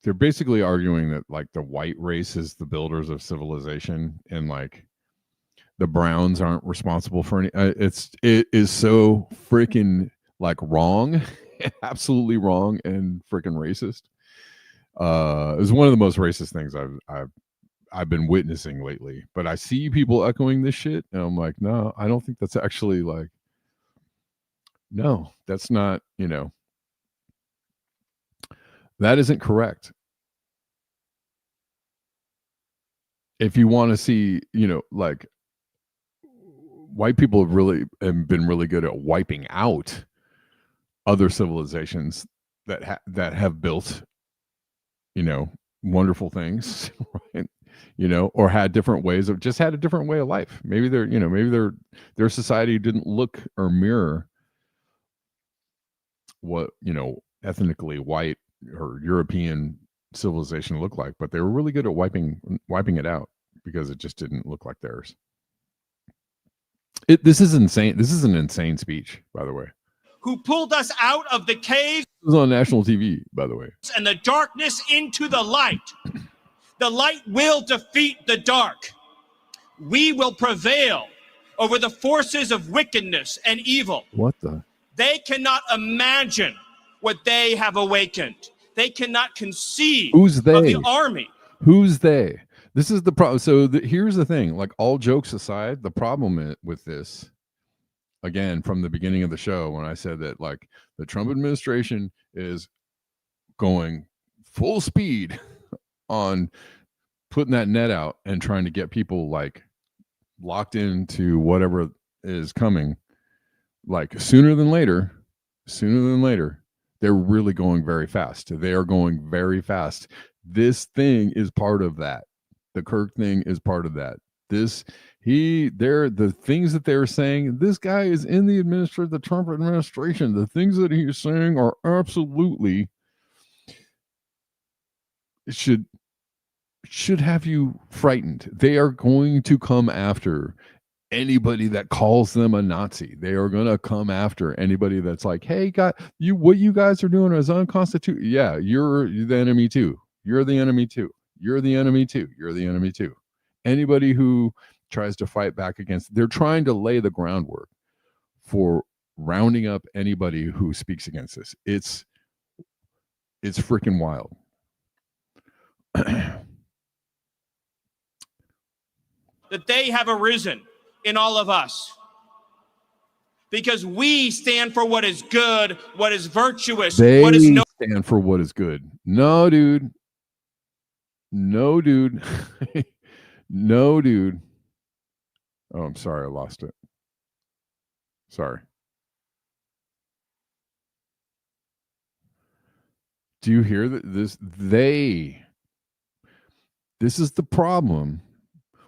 A: they're basically arguing that like the white race is the builders of civilization and like the browns aren't responsible for any. It is so freaking like wrong, absolutely wrong and freaking racist. It's one of the most racist things I've been witnessing lately. But I see people echoing this shit, and I'm like, no, I don't think that's actually like. No, that's not. You know, that isn't correct. If you want to see, you know, like white people have been really good at wiping out other civilizations that have built, you know, wonderful things, right? You know, or had different ways of just had a different way of life. Maybe their society didn't look or mirror what, you know, ethnically white or European civilization looked like, but they were really good at wiping it out because it just didn't look like theirs. This is insane. This is an insane speech, by the way.
D: Who pulled us out of the cave.
A: It was on national TV, by the way.
D: And the darkness into the light. The light will defeat the dark. We will prevail over the forces of wickedness and evil.
A: What the?
D: They cannot imagine what they have awakened. They cannot conceive
A: Who's they?
D: Of the army.
A: Who's they? This is the problem. So here's the thing, like all jokes aside, the problem with this, again, from the beginning of the show, when I said that like the Trump administration is going full speed on putting that net out and trying to get people like locked into whatever is coming, like sooner than later, they're really going very fast. They are going very fast. This thing is part of that. The Kirk thing is part of that. The things that they're saying, this guy is in the Trump administration. The things that he's saying are absolutely should have you frightened. They are going to come after anybody that calls them a Nazi. They are going to come after anybody that's like, hey, what you guys are doing is unconstitutional. Yeah, you're the enemy too. You're the enemy too. You're the enemy too. You're the enemy too. Anybody who tries to fight back against, they're trying to lay the groundwork for rounding up anybody who speaks against this. It's freaking wild.
D: That they have arisen in all of us. because we stand for what is good, what is virtuous,
A: They
D: what is
A: stand for what is good. No, dude. No, dude. No, dude. Oh, I'm sorry. I lost it. Sorry. Do you hear that? This is the problem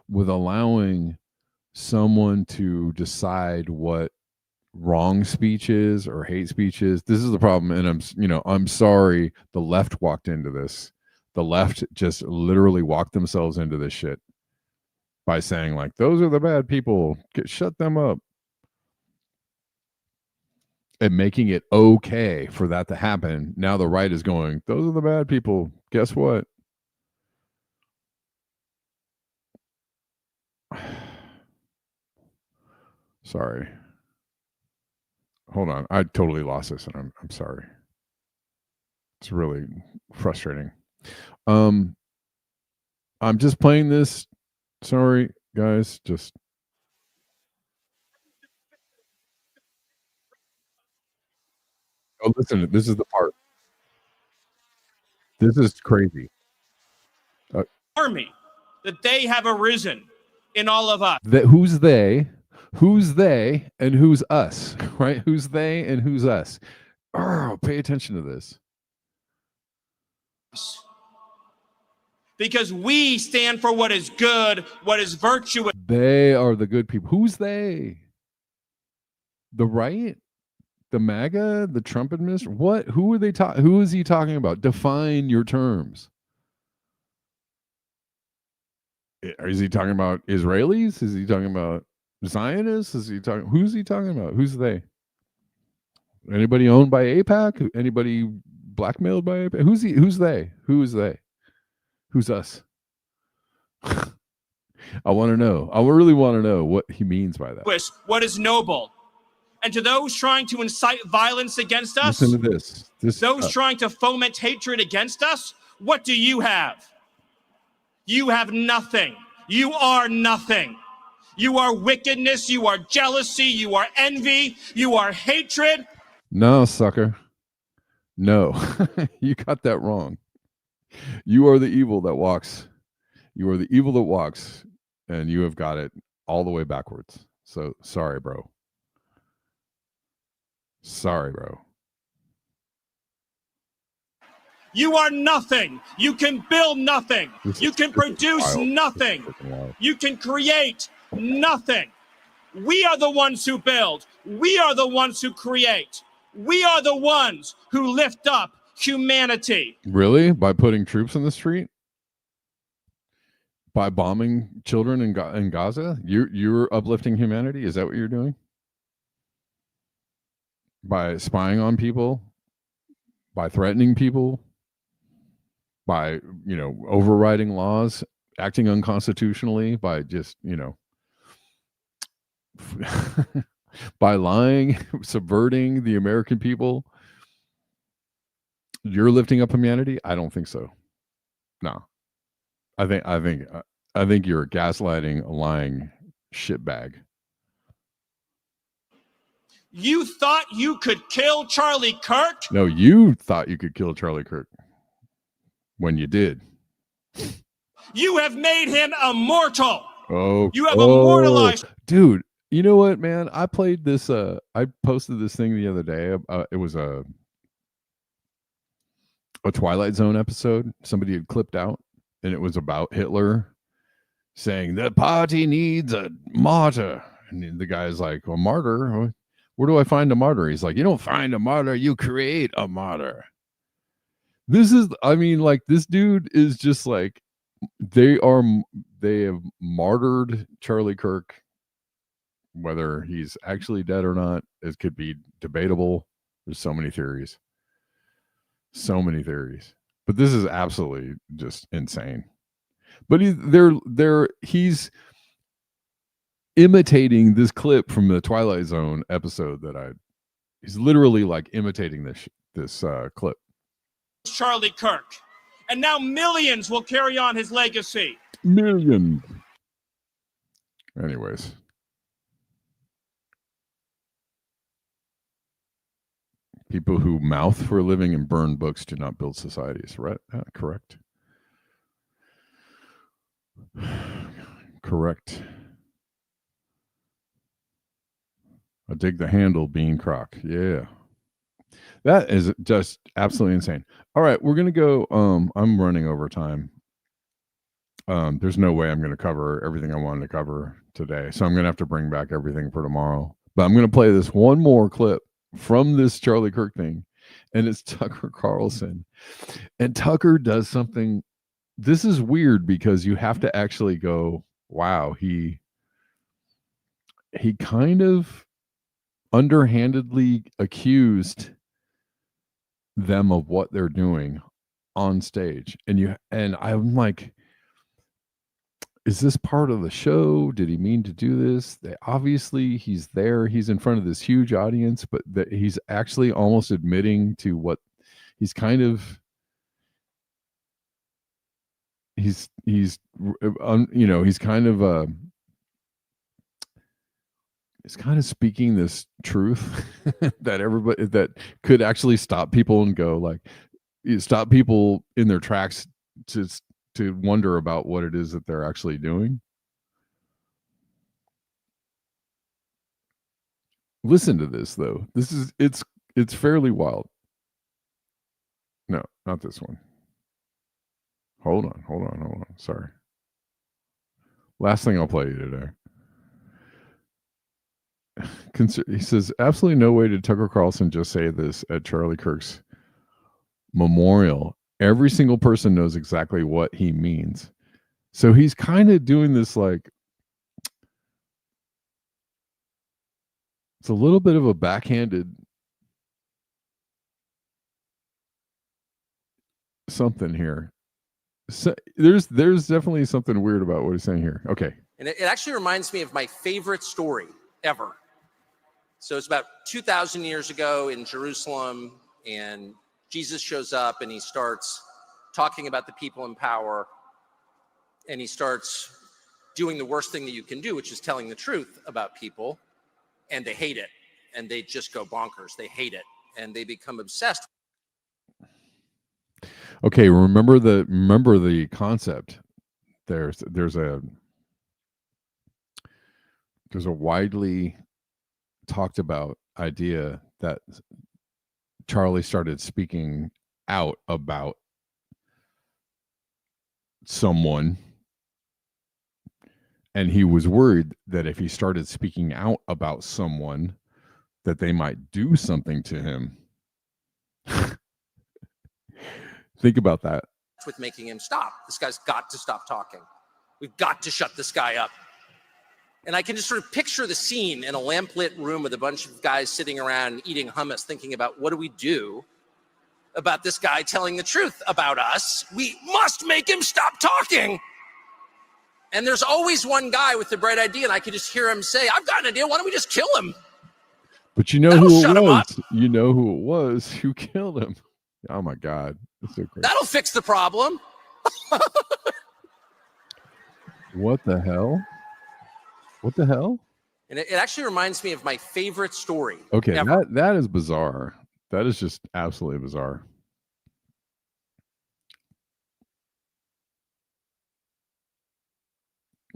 A: with allowing someone to decide what wrong speech is or hate speech is. This is the problem. And I'm sorry the left walked into this. The left just literally walked themselves into this shit by saying, like, those are the bad people. Shut them up. And making it okay for that to happen. Now the right is going, those are the bad people. Guess what? Sorry. Hold on. I totally lost this, and I'm sorry. It's really frustrating. I'm just playing this. Sorry, guys. Just listen. This is the part. This is crazy.
D: army that they have arisen in all of us.
A: Who's they? Who's they and who's us? Right? Who's they and who's us? Oh, pay attention to this.
D: Because we stand for what is good, what is virtuous.
A: They are the good people. Who's they? The right? The MAGA? The Trump administration? What? Who are they talking? Who is he talking about? Define your terms. Is he talking about Israelis? Is he talking about Zionists? Is he talking? Who's he talking about? Who's they? Anybody owned by AIPAC? Anybody blackmailed by AIPAC? Who's he? Who's they? Who is they? Who's us? I want to know. I really want to know what he means by that.
D: What is noble. And to those trying to incite violence against us,
A: listen to this.
D: Those trying to foment hatred against us, what do you have? You have nothing. You are nothing. You are wickedness. You are jealousy. You are envy. You are hatred.
A: No, sucker. No, you got that wrong. You are the evil that walks. You are the evil that walks, and you have got it all the way backwards. So sorry, bro. Sorry, bro.
D: You are nothing. You can build nothing. You can produce nothing. You can create nothing. We are the ones who build. We are the ones who create. We are the ones who lift up humanity.
A: Really? By putting troops in the street? By bombing children in Gaza? You're uplifting humanity? Is that what you're doing? By spying on people? By threatening people? By, overriding laws, acting unconstitutionally, by just, by lying, subverting the American people? You're lifting up humanity? I don't think so. No. I think you're gaslighting, a lying shitbag.
D: You thought you could kill Charlie Kirk?
A: No, you thought you could kill Charlie Kirk. When you did.
D: You have made him immortal.
A: Oh,
D: you have immortalized.
A: Dude, you know what, man? I played this. I posted this thing the other day. It was a Twilight Zone episode. Somebody had clipped out, and it was about Hitler saying the party needs a martyr. And the guy's like, a martyr? Where do I find a martyr? He's like, you don't find a martyr, you create a martyr. This dude is just like, they have martyred Charlie Kirk. Whether he's actually dead or not, it could be debatable. There's so many theories. But this is absolutely just insane. But he's imitating this clip from the Twilight Zone episode he's literally like imitating this clip.
D: Charlie Kirk. And now millions will carry on his legacy.
A: Millions. Anyways. People who mouth for a living and burn books do not build societies, right? Correct. Correct. I dig the handle, Bean Croc. Yeah. That is just absolutely insane. All right, we're gonna go. I'm running over time. There's no way I'm gonna cover everything I wanted to cover today. So I'm gonna have to bring back everything for tomorrow. But I'm gonna play this one more clip from this Charlie Kirk thing, and it's Tucker Carlson. And Tucker does something. This is weird because you have to actually go, wow, he kind of underhandedly accused them of what they're doing on stage. And I'm like, is this part of the show? Did he mean to do this? Obviously he's there, he's in front of this huge audience, but that he's actually almost admitting to what he's kind of he's he's kind of speaking this truth that everybody that could actually stop people and go like stop people in their tracks to wonder about what it is that they're actually doing. Listen to this though. It's fairly wild. No, not this one. Hold on. Sorry. Last thing I'll play you today. He says, absolutely no way did Tucker Carlson just say this at Charlie Kirk's memorial. Every single person knows exactly what he means. So he's kind of doing this like, it's a little bit of a backhanded something here. So there's definitely something weird about what he's saying here. Okay.
E: And it actually reminds me of my favorite story ever. So it's about 2,000 years ago in Jerusalem, and Jesus shows up and he starts talking about the people in power, and he starts doing the worst thing that you can do, which is telling the truth about people, and they hate it, and they just go bonkers. They hate it, and they become obsessed.
A: Okay, remember the concept. There's a widely talked about idea that Charlie started speaking out about someone, and he was worried that if he started speaking out about someone that they might do something to him. Think about that.
E: With making him stop. This guy's got to stop talking. We've got to shut this guy up. And I can just sort of picture the scene in a lamplit room with a bunch of guys sitting around eating hummus, thinking about what do we do about this guy telling the truth about us? We must make him stop talking. And there's always one guy with the bright idea, and I can just hear him say, I've got an idea. Why don't we just kill him?
A: But you know who it was. You know who it was who killed him. Oh my God. That's so crazy.
E: That'll fix the problem.
A: What the hell? What the hell?
E: And it actually reminds me of my favorite story.
A: Okay,
E: ever.
A: that is bizarre. That is just absolutely bizarre.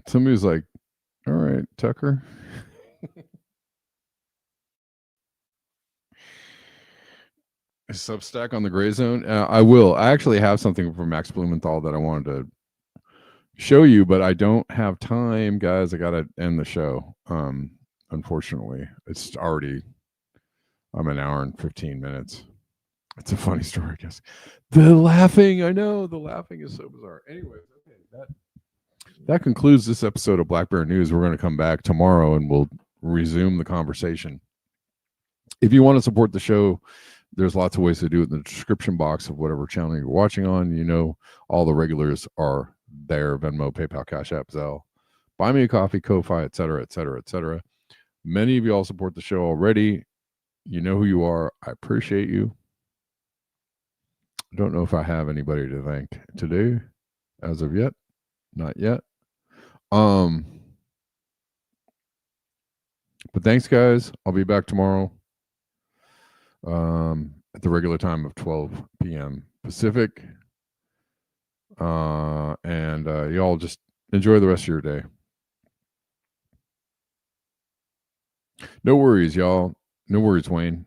A: Somebody's like, all right, Tucker. Substack on the Gray Zone. I will. I actually have something from Max Blumenthal that I wanted to show you, but I don't have time, guys. I gotta end the show. Unfortunately, it's already. I'm an hour and 15 minutes. It's a funny story, I guess. The laughing, I know, the laughing is so bizarre. Anyways, okay, that concludes this episode of Black Bear News. We're going to come back tomorrow and we'll resume the conversation. If you want to support the show, there's lots of ways to do it in the description box of whatever channel you're watching on. You know, all the regulars are there: Venmo, PayPal, Cash App, Zelle, Buy Me a Coffee, Ko-Fi, etc., etc., etc. Many of you all support the show already. You know who you are. I appreciate you. I don't know if I have anybody to thank today as of yet. Not yet. But thanks, guys. I'll be back tomorrow. at the regular time of 12 p.m. Pacific. And y'all just enjoy the rest of your day. No worries, y'all. No worries, Wayne.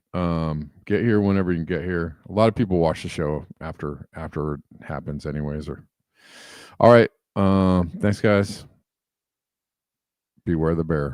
A: Get here whenever you can get here. A lot of people watch the show after it happens anyways. All right. Thanks, guys. Beware the bear.